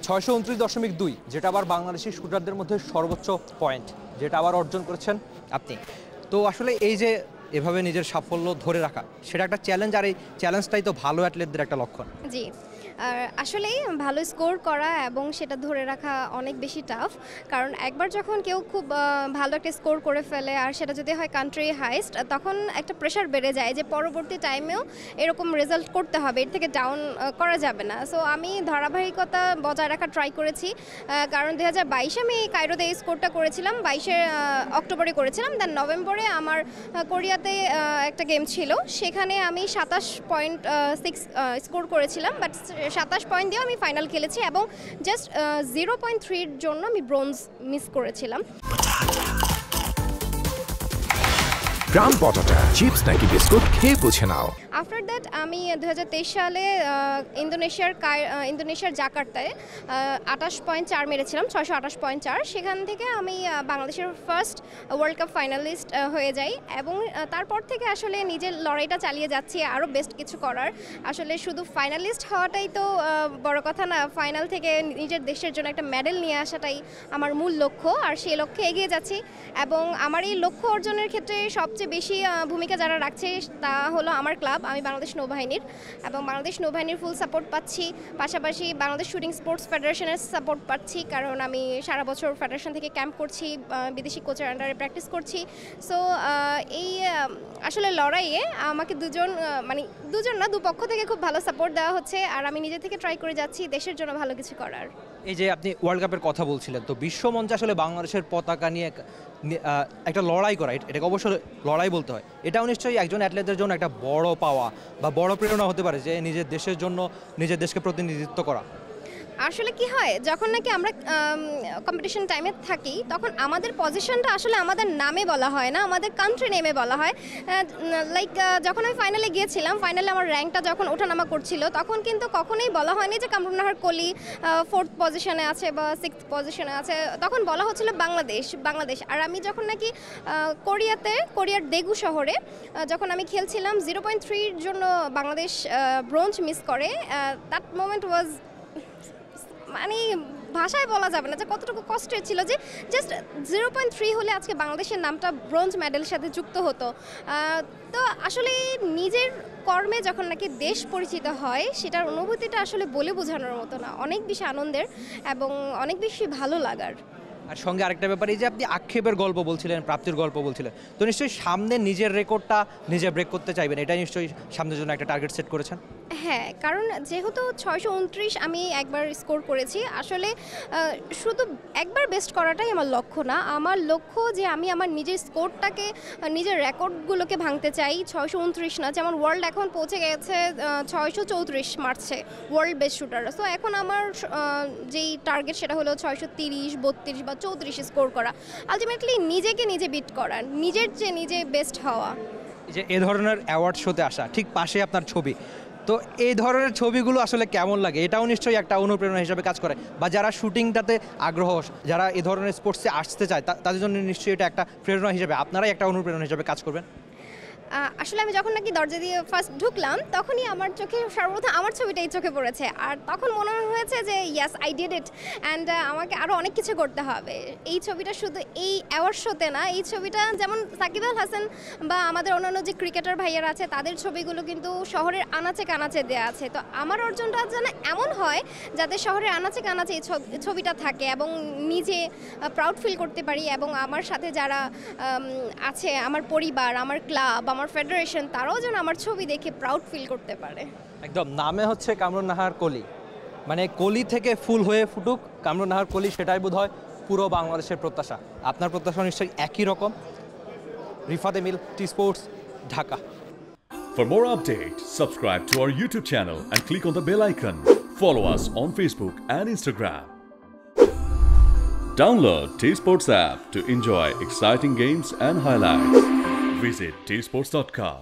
629.2, যেটা আবার বাংলাদেশি শুটারদের মধ্যে সর্বোচ্চ পয়েন্ট, যেটা আবার অর্জন করেছেন আপনি। তো আসলে এই যে এভাবে নিজের সাফল্য ধরে রাখা, সেটা একটা চ্যালেঞ্জ, আর এই চ্যালেঞ্জটাই তো ভালো অ্যাথলেটদের একটা লক্ষণ। জি, আর আসলেই ভালো স্কোর করা এবং সেটা ধরে রাখা অনেক বেশি টাফ। কারণ একবার যখন কেউ খুব ভালো একটা স্কোর করে ফেলে, আর সেটা যদি হয় কান্ট্রি হাইস্ট, তখন একটা প্রেশার বেড়ে যায় যে পরবর্তী টাইমেও এরকম রেজাল্ট করতে হবে, এর থেকে ডাউন করা যাবে না। সো আমি ধারাবাহিকতা বজায় রাখা ট্রাই করেছি, কারণ 2022 আমি কায়রোতে এই স্কোরটা করেছিলাম, 22 অক্টোবরে করেছিলাম। দেন নভেম্বরে আমার কোরিয়াতে একটা গেম ছিল, সেখানে আমি 27.6 স্কোর করেছিলাম, বাট 27 পয়েন্ট দিয়েও আমি ফাইনাল খেলেছি এবং জাস্ট 0.3-এর জন্য আমি ব্রোঞ্জ মিস করেছিলাম। গ্রাম পটাটা চিপস নাকি বিস্কুট খেয়ে বুঝে নাও। আফটার দ্যাট আমি 2023 সালে ইন্দোনেশিয়ার জাকার্তায় 28.4 মেরেছিলাম, 628.4। সেখান থেকে আমি বাংলাদেশের ফার্স্ট ওয়ার্ল্ড কাপ ফাইনালিস্ট হয়ে যাই এবং তারপর থেকে আসলে নিজের লড়াইটা চালিয়ে যাচ্ছি আরও বেস্ট কিছু করার। আসলে শুধু ফাইনালিস্ট হওয়াটাই তো বড় কথা না, ফাইনাল থেকে নিজের দেশের জন্য একটা মেডেল নিয়ে আসাটাই আমার মূল লক্ষ্য, আর সেই লক্ষ্যে এগিয়ে যাচ্ছি। এবং আমার এই লক্ষ্য অর্জনের ক্ষেত্রে সবচেয়ে বেশি ভূমিকা যারা রাখছে তা হলো আমার ক্লাব, আমি বাংলাদেশ নৌবাহিনীর, এবং বাংলাদেশ নৌবাহিনীর ফুল সাপোর্ট পাচ্ছি। পাশাপাশি বাংলাদেশ শুটিং স্পোর্টস ফেডারেশনের সাপোর্ট পাচ্ছি, কারণ আমি সারা বছর ফেডারেশন থেকে ক্যাম্প করছি, বিদেশি কোচের আন্ডারে প্র্যাকটিস করছি। সো এই আসলে লড়াইয়ে আমাকে দুজন না, দুপক্ষ থেকে খুব ভালো সাপোর্ট দেওয়া হচ্ছে, আর আমি নিজে থেকে ট্রাই করে যাচ্ছি দেশের জন্য ভালো কিছু করার। এই যে আপনি ওয়ার্ল্ড কাপের কথা বলছিলেন, তো বিশ্বমঞ্চে আসলে বাংলাদেশের পতাকা নিয়ে একটা লড়াই করা, এটাকে অবশ্যই লড়াই বলতে হয়। এটাও নিশ্চয়ই একজন অ্যাথলেটদের জন্য একটা বড় পাওয়া বা বড় প্রেরণা হতে পারে, যে নিজের দেশের জন্য নিজের দেশকে প্রতিনিধিত্ব করা। আসলে কি হয়, যখন নাকি আমরা কম্পিটিশন টাইমে থাকি, তখন আমাদের পজিশনটা আসলে আমাদের নামে বলা হয় না, আমাদের কান্ট্রি নেমে বলা হয়। লাইক যখন আমি ফাইনালে গিয়েছিলাম, ফাইনালে আমার র্যাঙ্কটা যখন ওঠানামা করছিল, তখন কিন্তু কখনোই বলা হয়নি যে কামরুন নাহার কলি 4th পজিশনে আছে বা 6th পজিশনে আছে, তখন বলা হচ্ছিল বাংলাদেশ। আর আমি যখন নাকি কোরিয়ার দেগু শহরে যখন আমি খেলছিলাম, 0.3-এর জন্য বাংলাদেশ ব্রোঞ্জ মিস করে, দ্যাট মোমেন্ট ওয়াজ, মানে ভাষায় বলা যাবে না যে কতটুকু কষ্টের ছিল, যে জাস্ট 0.3 হলে আজকে বাংলাদেশের নামটা ব্রোঞ্জ মেডেলের সাথে যুক্ত হতো। তো আসলে নিজের কর্মে যখন নাকি দেশ পরিচিত হয়, সেটার অনুভূতিটা আসলে বলে বোঝানোর মতো না, অনেক বেশি আনন্দের এবং অনেক বেশি ভালো লাগার। আর সঙ্গে আরেকটা ব্যাপার, এই যে আপনি আক্ষেপের গল্প বলছিলেন, প্রাপ্তির গল্প বলছিলেন, তো নিশ্চয়ই সামনে নিজের রেকর্ডটা নিজে ব্রেক করতে চাইবেন, এটা নিশ্চয়ই সামনের জন্য একটা টার্গেট সেট করেছেন। হ্যাঁ, কারণ যেহেতু 629 আমি একবার স্কোর করেছি, আসলে শুধু একবার বেস্ট করাটাই আমার লক্ষ্য না, আমার লক্ষ্য যে আমি আমার নিজের স্কোরটাকে, নিজের রেকর্ডগুলোকে ভাঙতে চাই। 629 না, যেমন ওয়ার্ল্ড এখন পৌঁছে গেছে 634 মার্চে ওয়ার্ল্ড বেস্ট শুটার। সো এখন আমার যেই টার্গেট সেটা হলো 630, 32 বা 34 স্কোর করা, আলটিমেটলি নিজেকে নিজে বিট করা, নিজের চেয়ে নিজে বেস্ট হওয়া। যে এ ধরনের অ্যাওয়ার্ড শোতে আসা, ঠিক পাশে আপনার ছবি, তো এই ধরনের ছবিগুলো আসলে কেমন লাগে, এটাও নিশ্চয়ই একটা অনুপ্রেরণা হিসেবে কাজ করে, বা যারা শুটিংটাতে আগ্রহ, যারা এই ধরনের স্পোর্টসে আসতে চায়, তাদের জন্য নিশ্চয়ই এটা একটা প্রেরণা হিসেবে, আপনারাই একটা অনুপ্রেরণা হিসেবে কাজ করবেন। আসলে আমি যখন নাকি দরজা দিয়ে ফার্স্ট ঢুকলাম, তখনই আমার চোখে সর্বপ্রথম আমার ছবিটাই চোখে পড়েছে, আর তখন মনে হয়েছে যে ইয়াস, আই ডিড ইট, অ্যান্ড আমাকে আরও অনেক কিছু করতে হবে। এই ছবিটা শুধু এই অ্যাওয়ার্ড শোতে না, এই ছবিটা যেমন সাকিব আল হাসান বা আমাদের অন্যান্য যে ক্রিকেটার ভাইয়ারা আছে, তাদের ছবিগুলো কিন্তু শহরের আনাচে কানাচে দেওয়া আছে। তো আমার অর্জনটা যেন এমন হয় যাতে শহরের আনাচে কানাচে এই ছবিটা থাকে এবং নিজে প্রাউড ফিল করতে পারি, এবং আমার সাথে যারা আছে, আমার পরিবার, আমার ক্লাব, আমার ফেডারেশন, তারাও যেন আমার ছবি দেখে প্রাউড ফিল করতে পারে। একদম, নামে হচ্ছে কামরুন নাহার কলি, মানে কলি থেকে ফুল হয়ে ফুটুক কামরুন নাহার কলি, সেটাই বোধহয় পুরো বাংলাদেশের প্রত্যাশা। আপনার প্রত্যাশা নিশ্চয়ই একই রকম। Rifat Emil, T sports, Dhaka. For more updates, subscribe to our YouTube channel and click on the bell icon. Follow us on Facebook and Instagram. Download T Sports app to enjoy exciting games and highlights. Visit tsports.com.